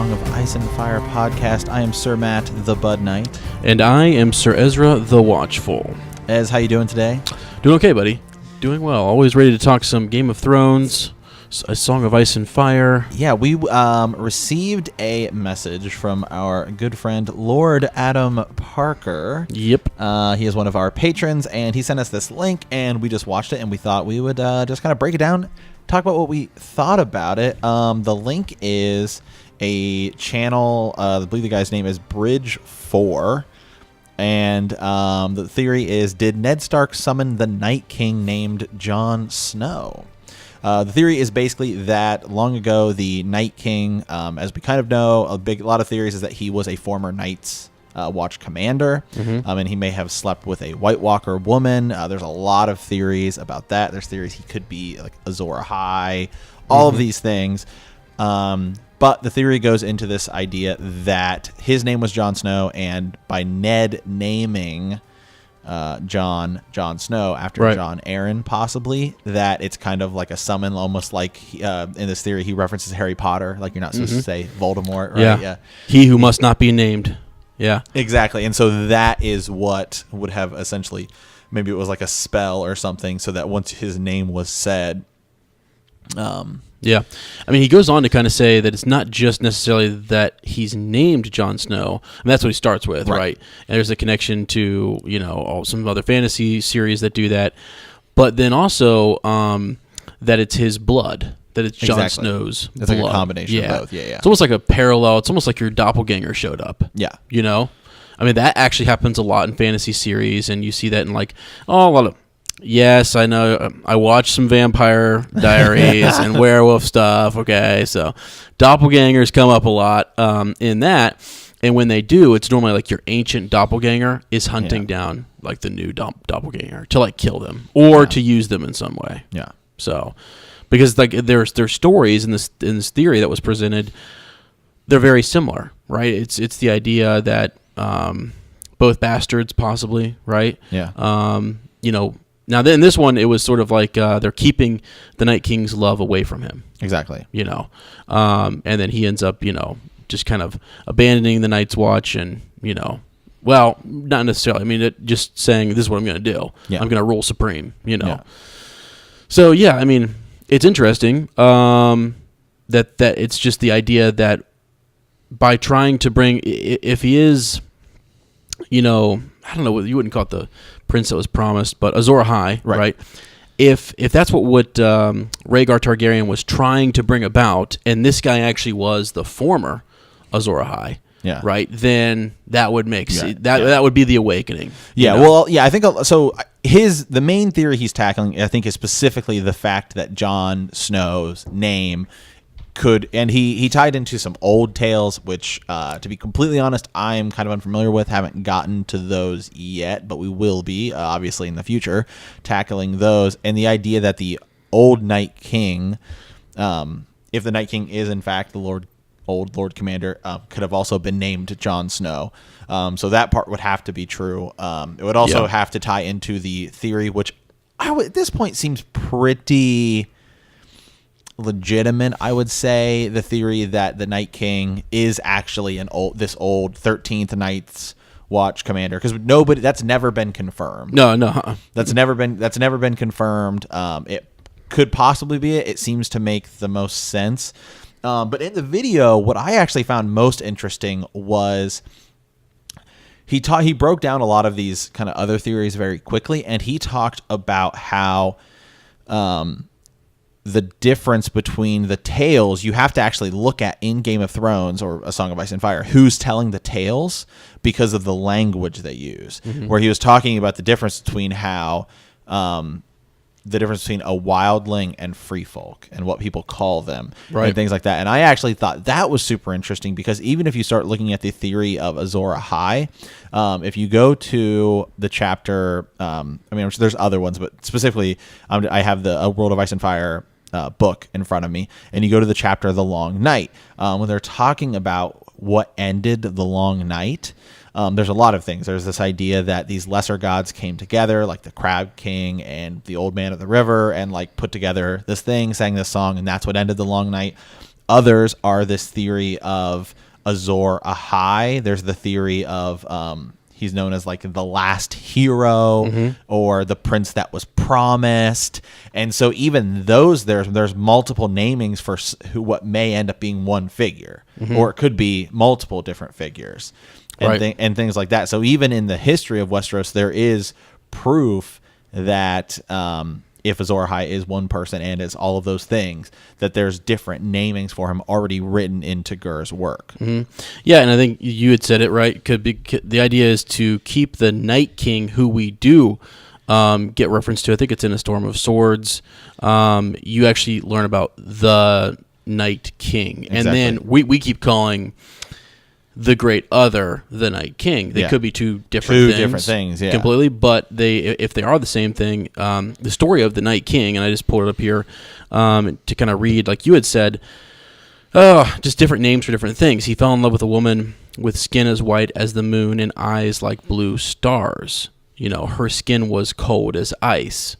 Song of Ice and Fire podcast. I am Sir Matt, the Bud Knight. And I am Sir Ezra, the Watchful. Ez, how you doing today? Doing okay, buddy. Doing well. Always ready to talk some Game of Thrones, A Song of Ice and Fire. Yeah, we received a message from our good friend, Lord Adam Parker. Yep. He is one of our patrons, and he sent us this link, and we just watched it, and we thought we would just kind of break it down, talk about what we thought about it. The link is a channel, I believe the guy's name is Bridge4, and the theory is, did Ned Stark summon the Night King named Jon Snow? The theory is basically that long ago, the Night King, as we kind of know, a lot of theories is that he was a former Night's Watch commander, and he may have slept with a White Walker woman. There's a lot of theories about that. There's theories he could be like Azor Ahai, all of these things. But the theory goes into this idea that his name was Jon Snow, and by Ned naming Jon Snow after Jon Arryn, possibly, that it's kind of like a summon, almost like in this theory he references Harry Potter, like you're not supposed to say Voldemort, right? Yeah. He who must not be named. Yeah, exactly. And so that is what would have essentially, maybe it was like a spell or something, so that once his name was said, yeah. I mean, he goes on to kind of say that it's not just necessarily that he's named Jon Snow. I mean, that's what he starts with, right? And there's a connection to, some other fantasy series that do that. But then also that it's his blood, that it's Jon Snow's blood. It's like a combination of both. Yeah. It's almost like a parallel. It's almost like your doppelganger showed up. Yeah. I mean, that actually happens a lot in fantasy series, and you see that in a lot of... Yes, I know. I watched some Vampire Diaries and werewolf stuff. Okay, so doppelgangers come up a lot in that, and when they do, it's normally like your ancient doppelganger is hunting down like the new doppelganger to like kill them or to use them in some way. Yeah. So, because like there's stories in this theory that was presented, they're very similar, right? It's the idea that both bastards possibly, right? Yeah. Now, in this one, it was sort of like they're keeping the Night King's love away from him. Exactly. And then he ends up, just kind of abandoning the Night's Watch and, well, not necessarily. I mean, just saying, this is what I'm going to do. Yeah. I'm going to rule supreme, Yeah. So, yeah, I mean, it's interesting that it's just the idea that by trying to bring, if he is, I don't know, you wouldn't call it the prince that was promised, but Azor Ahai, right? If that's what Rhaegar Targaryen was trying to bring about, and this guy actually was the former Azor Ahai, right? Then that would make that would be the awakening. Yeah, well, yeah, I think so. The main theory he's tackling, I think, is specifically the fact that Jon Snow's name and he tied into some old tales, which, to be completely honest, I'm kind of unfamiliar with. Haven't gotten to those yet, but we will be, obviously, in the future, tackling those. And the idea that the old Night King, if the Night King is, in fact, the old Lord Commander, could have also been named Jon Snow. So that part would have to be true. It would also have to tie into the theory, which at this point seems pretty legitimate, I would say, the theory that the Night King is actually this old 13th Night's Watch commander, because that's never been confirmed. No, that's never been confirmed. It could possibly be it. It seems to make the most sense. But in the video, what I actually found most interesting was he broke down a lot of these kind of other theories very quickly, and he talked about how the difference between the tales, you have to actually look at in Game of Thrones or A Song of Ice and Fire, who's telling the tales because of the language they use. Where he was talking about the difference between how the difference between a wildling and free folk and what people call them, and things like that. And I actually thought that was super interesting, because even if you start looking at the theory of Azor Ahai, if you go to the chapter, I'm sure there's other ones, but specifically I have the World of Ice and Fire book in front of me, and you go to the chapter The Long Night, when they're talking about what ended the Long Night. There's a lot of things. There's this idea that these lesser gods came together, like the Crab King and the Old Man of the River, and like put together this thing, sang this song, and that's what ended the Long Night. others are this theory of Azor Ahai. There's the theory of he's known as like the last hero or the prince that was promised. And so even those, there's multiple namings for what may end up being one figure, or it could be multiple different figures and, and things like that. So even in the history of Westeros, there is proof that if Azor Ahai is one person and is all of those things, that there's different namings for him already written into Gur's work. Yeah, and I think you had said it right. The idea is to keep the Night King, who we do get reference to. I think it's in A Storm of Swords. You actually learn about the Night King. Exactly. And then we keep calling the Great Other the Night King. They could be two different things, completely, but if they are the same thing, the story of the Night King, and I just pulled it up here to kind of read, like you had said, just different names for different things. He fell in love with a woman with skin as white as the moon and eyes like blue stars. Her skin was cold as ice.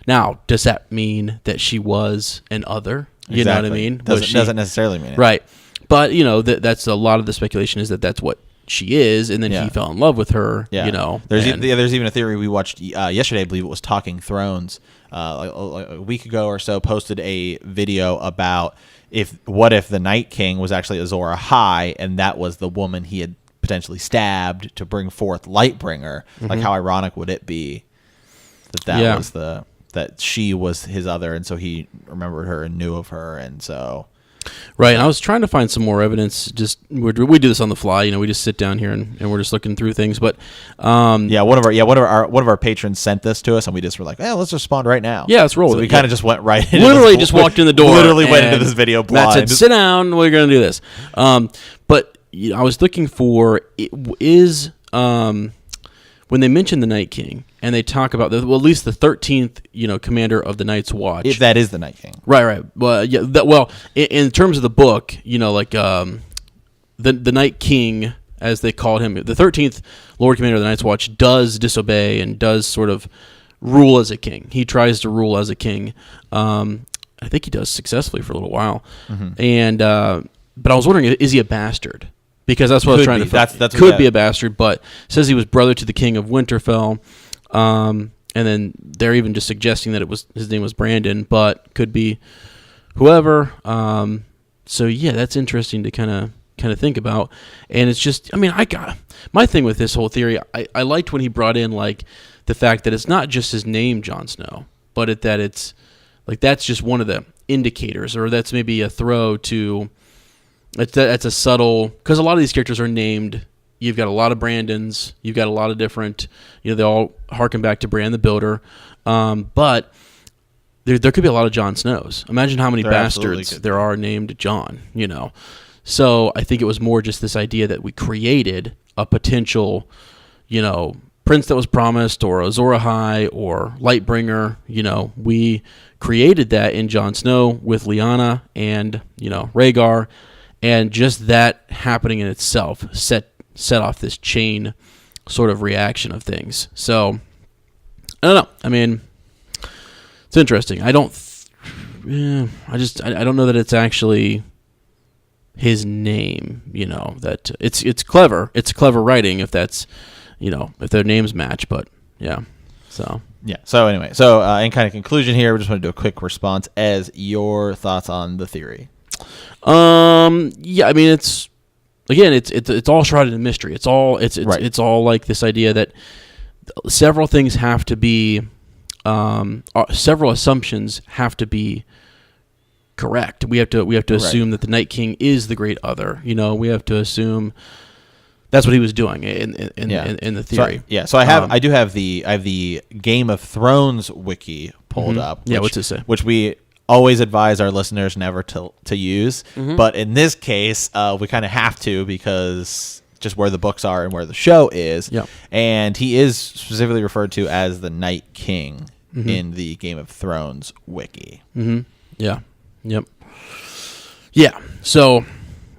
Now, does that mean that she was an other? You know what I mean? Doesn't necessarily mean it. Right. But, that's a lot of the speculation is that that's what she is, and then he fell in love with her, There's even a theory we watched yesterday, I believe it was Talking Thrones, like a week ago or so, posted a video about what if the Night King was actually Azor Ahai, and that was the woman he had potentially stabbed to bring forth Lightbringer. Like, how ironic would it be that was that she was his other, and so he remembered her and knew of her, and so... Right, and I was trying to find some more evidence. Just we do this on the fly, we just sit down here and we're just looking through things. But one of our patrons sent this to us, and we just were like, let's respond right now. Yeah, let's roll. So we kind of just went right. Literally, just walked in the door. Literally went into this video blind. Matt said, "Sit down. We're going to do this." But I was looking for when they mention the Night King and they talk about at least the 13th, commander of the Night's Watch. If that is the Night King. Right. Well, in terms of the book, like the Night King, as they called him, the 13th Lord Commander of the Night's Watch does disobey and does sort of rule as a king. He tries to rule as a king. I think he does successfully for a little while. And but I was wondering, is he a bastard? Because that's what I was trying to find. That could be a bastard, but says he was brother to the king of Winterfell. And then they're even just suggesting that his name was Brandon, but could be whoever. So yeah, that's interesting to kind of think about. And it's just, my thing with this whole theory, I liked when he brought in like the fact that it's not just his name, Jon Snow, but that it's like that's just one of the indicators, or that's maybe a throw to. That's a subtle, because a lot of these characters are named. You've got a lot of Brandons. You've got a lot of different, they all harken back to Bran the Builder. But there could be a lot of Jon Snows. Imagine how many bastards there are named Jon, So I think it was more just this idea that we created a potential, prince that was promised, or Azor Ahai, or Lightbringer. We created that in Jon Snow with Lyanna and, Rhaegar. And just that happening in itself set off this chain sort of reaction of things. So, I don't know. It's interesting. I don't know that it's actually his name, that it's clever. It's clever writing if that's, if their names match, but yeah. So. Yeah. So anyway, in kind of conclusion here, we just want to do a quick response as your thoughts on the theory. It's all shrouded in mystery. It's all like this idea that several things have to be, several assumptions have to be correct. We have to assume that the Night King is the Great Other. We have to assume that's what he was doing in the theory. So I have the Game of Thrones wiki pulled up. What's it say? Which we always advise our listeners never to use, but in this case, we kind of have to, because just where the books are and where the show is. Yep. And he is specifically referred to as the Night King in the Game of Thrones wiki. Yeah. Yep. Yeah. So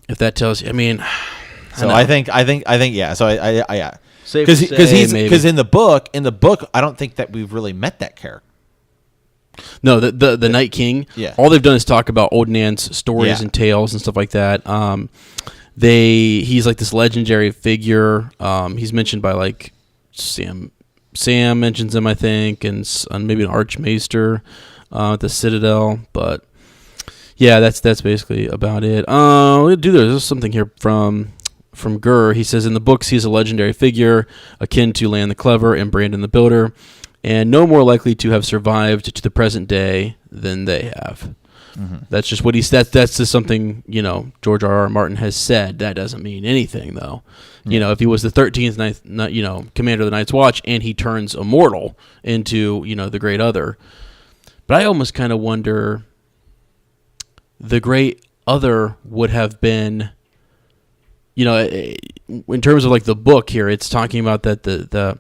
if that tells you, I think yeah. So I because in the book, I don't think that we've really met that character. No, the Night King. Yeah. All they've done is talk about Old Nan's stories and tales and stuff like that. He's like this legendary figure. He's mentioned by like Sam mentions him, I think, and maybe an Archmaester at the Citadel. But yeah, that's basically about it. There's something here from Gurr. He says in the books he's a legendary figure akin to Lan the Clever and Brandon the Builder, and no more likely to have survived to the present day than they have. Mm-hmm. That's just what he said. That's just something, George R.R. Martin has said. That doesn't mean anything, though. Mm-hmm. If he was the 13th commander of the Night's Watch and he turns immortal into, the Great Other. But I almost kind of wonder, the Great Other would have been, in terms of like the book here, it's talking about that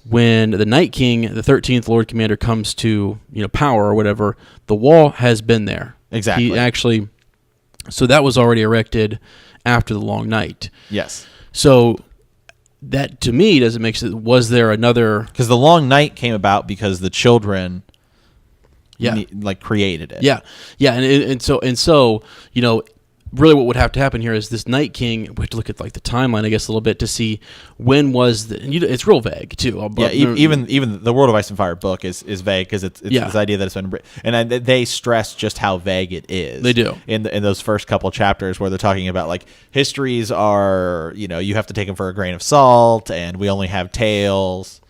when the Night King, the 13th Lord Commander, comes to power or whatever, the wall has been there. Exactly. So that was already erected after the Long Night. Yes. So that to me doesn't make sense. Was there another? Because the Long Night came about because the children, created it. Yeah, and so really what would have to happen here is this Night King, we have to look at like the timeline, I guess, a little bit to see when was it's real vague too. Even the World of Ice and Fire book is vague because it's this idea that it's been, and they stress just how vague it is. They do in those first couple chapters where they're talking about like histories are, you have to take them for a grain of salt, and we only have tales.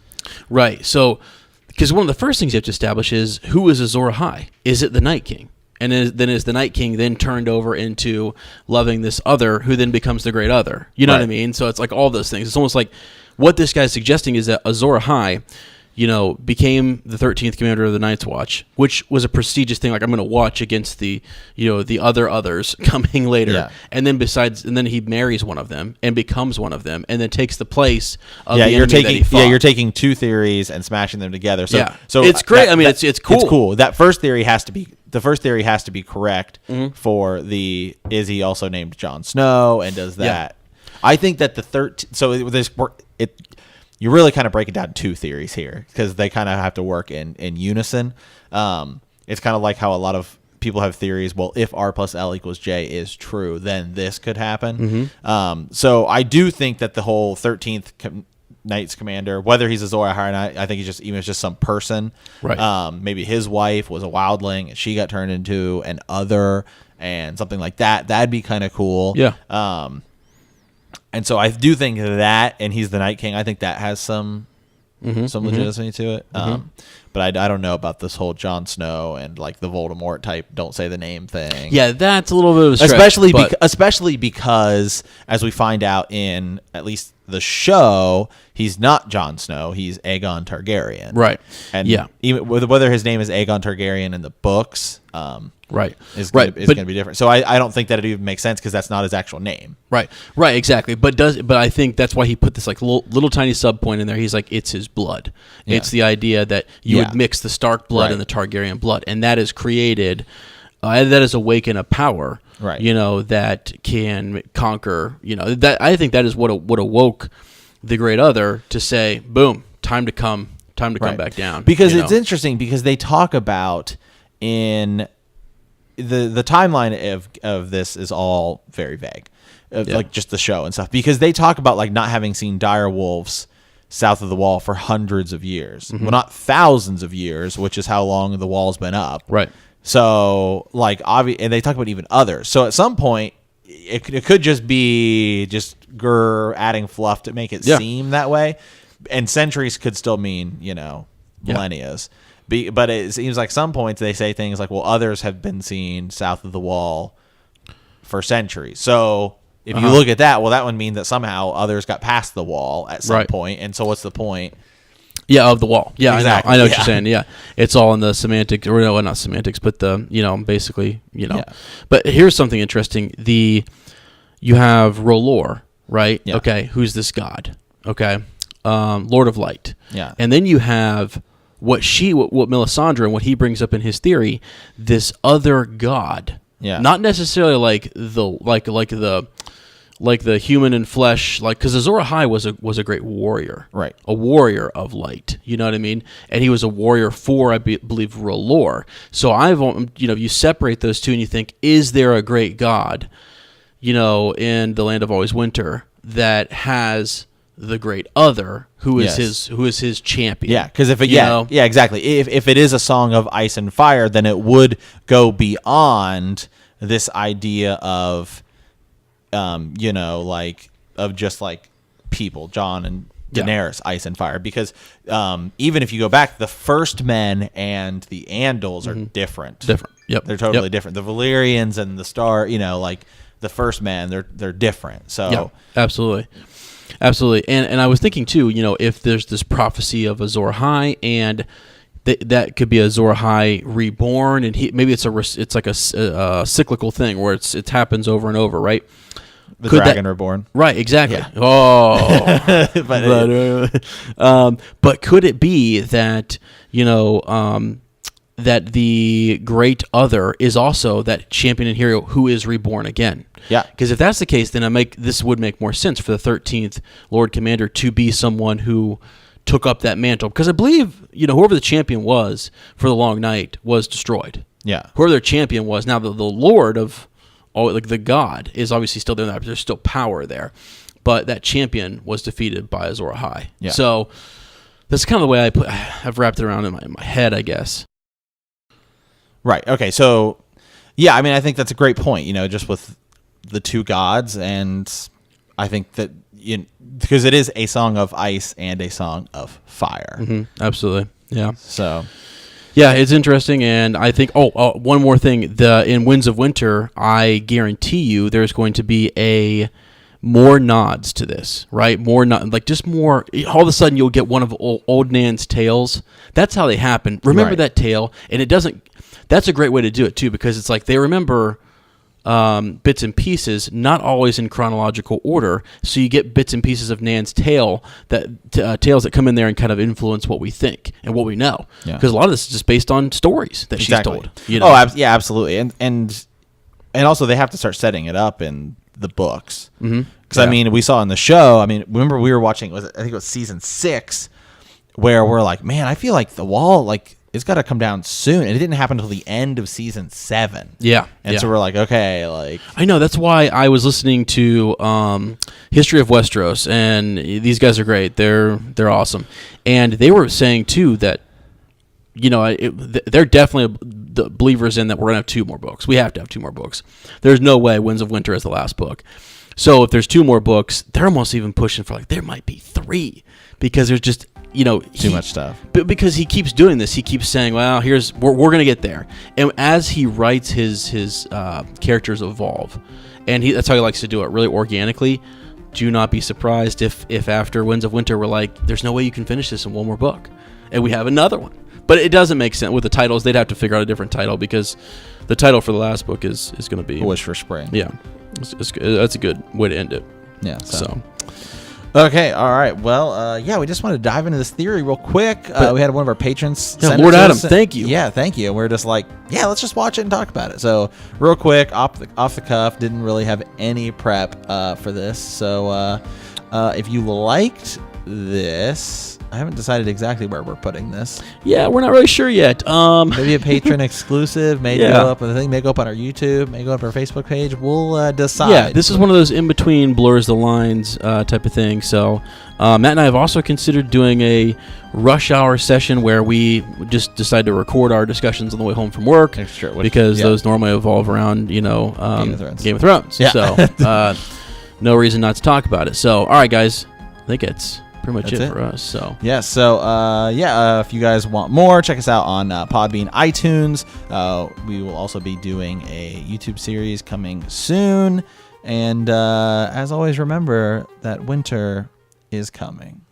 Right. So because one of the first things you have to establish is who is Azor Ahai? Is it the Night King? And then is the Night King then turned over into loving this other who then becomes the Great Other? You know what I mean? So it's like all those things. It's almost like what this guy's suggesting is that Azor Ahai, became the 13th commander of the Night's Watch, which was a prestigious thing. Like I'm going to watch against the other others coming later. Yeah. And then he marries one of them and becomes one of them and then takes the place of the enemy that he fought. You're taking two theories and smashing them together. So it's great. It's cool. It's cool. That first theory has to be correct for the, is he also named Jon Snow, and does that? Yeah. I think that the you really kind of break it down two theories here because they kind of have to work in unison. It's kind of like how a lot of people have theories. Well, if R plus L equals J is true, then this could happen. Mm-hmm. So I do think that the whole 13th Knight's commander, whether he's a Azor Ahai or not, I think he's just some person. Right. Maybe his wife was a wildling and she got turned into an other and something like that. That'd be kind of cool. Yeah. And so I do think that, and he's the Night King, I think that has some legitimacy to it. But I don't know about this whole Jon Snow and like the Voldemort type don't say the name thing. Yeah, that's a little bit of a stretch. Especially because, as we find out in at least the show, he's not Jon Snow. He's Aegon Targaryen. Right. And even whether his name is Aegon Targaryen in the books, is going to be different. So I don't think that it even makes sense because that's not his actual name. Right, exactly. But I think that's why he put this like little tiny sub point in there. He's like, it's his blood. Yeah. It's the idea that you would mix the Stark blood and the Targaryen blood, and that is created. That is awaken a power, right? That can conquer. That I think that is what awoke the Great Other to say, "Boom, time to come back down." Because it's interesting because they talk about in the timeline of this is all very vague, like just the show and stuff. Because they talk about like not having seen dire wolves south of the wall for hundreds of years, well, not thousands of years, which is how long the wall's been up, right? So, like, and they talk about even others. So, at some point, it could just be Gurr adding fluff to make it seem that way. And centuries could still mean, millennias. But it seems like some points they say things like, well, others have been seen south of the wall for centuries. So, if you look at that, well, that would mean that somehow others got past the wall at some point. And so, what's the point? Yeah, of the wall. Yeah, exactly. I know what you're saying. Yeah, it's all in the semantics, or no, not semantics, but the basically. Yeah. But here's something interesting. You have Rolor, right? Yeah. Okay, who's this god? Okay, Lord of Light. Yeah, and then you have what Melisandre and what he brings up in his theory, this other god. Yeah, not necessarily like the like the human and flesh, like because Azor Ahai was a great warrior, Right. A warrior of light. You know what I mean? And he was a warrior for, I believe, R'hllor. So you separate those two, and you think, is there a great god, in the Land of Always Winter that has the great other who is his champion? Yeah, because exactly. If it is a song of ice and fire, then it would go beyond this idea of of just like people, Jon and Daenerys, ice and fire. Because even if you go back, the first men and the Andals are different. Different. Yep. They're totally different. The Valyrians and the Star, like the first men, they're different. So yeah, absolutely. And I was thinking too, if there's this prophecy of Azor Ahai and that could be Azor Ahai reborn, and maybe it's like a cyclical thing where it happens over and over, right? The dragon reborn. Right, exactly. Yeah. Oh. But could it be that, that the great other is also that champion and hero who is reborn again? Yeah. Because if that's the case, then this would make more sense for the 13th Lord Commander to be someone who took up that mantle. Because I believe, whoever the champion was for the Long Night was destroyed. Yeah. Whoever their champion was, now the Lord of... like the god is obviously still there. There's still power there, but that champion was defeated by Azor Ahai. Yeah. So that's kind of the way I've wrapped it around in my head, I guess. Right. Okay. So yeah, I mean, I think that's a great point. Just with the two gods, and I think that because it is a song of ice and a song of fire. Mm-hmm. Absolutely. Yeah. So. Yeah, it's interesting, and I think. One more thing: in Winds of Winter, I guarantee you, there's going to be more nods to this, right? More just more. All of a sudden, you'll get one of old Nan's tales. That's how they happen. Remember that tale, and it doesn't. That's a great way to do it too, because it's like they remember bits and pieces, not always in chronological order. So you get bits and pieces of Nan's tale tales that come in there and kind of influence what we think and what we know. Because a lot of this is just based on stories that she's told. Yeah, absolutely. And also they have to start setting it up in the books. Because I mean, we saw in the show. I mean, remember we were watching? I think it was season 6, where we're like, man, I feel like the wall it's got to come down soon, and it didn't happen until the end of season 7. Yeah, and so we're like, okay, I know that's why I was listening to History of Westeros, and these guys are great. They're awesome, and they were saying too that they're definitely the believers in that we're gonna have 2 more books. We have to have 2 more books. There's no way Winds of Winter is the last book. So if there's 2 more books, they're almost even pushing for there might be 3, because there's just too much stuff. But because he keeps doing this, he keeps saying, "Well, we're gonna get there." And as he writes his characters evolve, and that's how he likes to do it, really organically. Do not be surprised if after Winds of Winter we're like, "There's no way you can finish this in 1 more book," and we have another one. But it doesn't make sense with the titles. They'd have to figure out a different title, because the title for the last book is going to be A Wish for Spring. Yeah, that's a good way to end it. Yeah. So. Okay, all right. Well, we just want to dive into this theory real quick. We had one of our patrons send Lord it to Adam, us. thank you. Yeah, thank you. And we're just like, let's just watch it and talk about it. So, real quick, off the cuff, didn't really have any prep for this. So, if you liked this, I haven't decided exactly where we're putting this. Yeah, we're not really sure yet. Maybe a patron exclusive. Maybe go up on the thing. Maybe go up on our YouTube. Maybe go up on our Facebook page. We'll decide. Yeah, this is one of those in between blurs the lines type of thing. So Matt and I have also considered doing a rush hour session where we just decide to record our discussions on the way home from work, because those normally evolve around Game of Thrones. Yeah. So no reason not to talk about it. So all right, guys, I think it's pretty much it for us. So if you guys want more, check us out on Podbean, iTunes. We will also be doing a YouTube series coming soon, and as always, remember that winter is coming.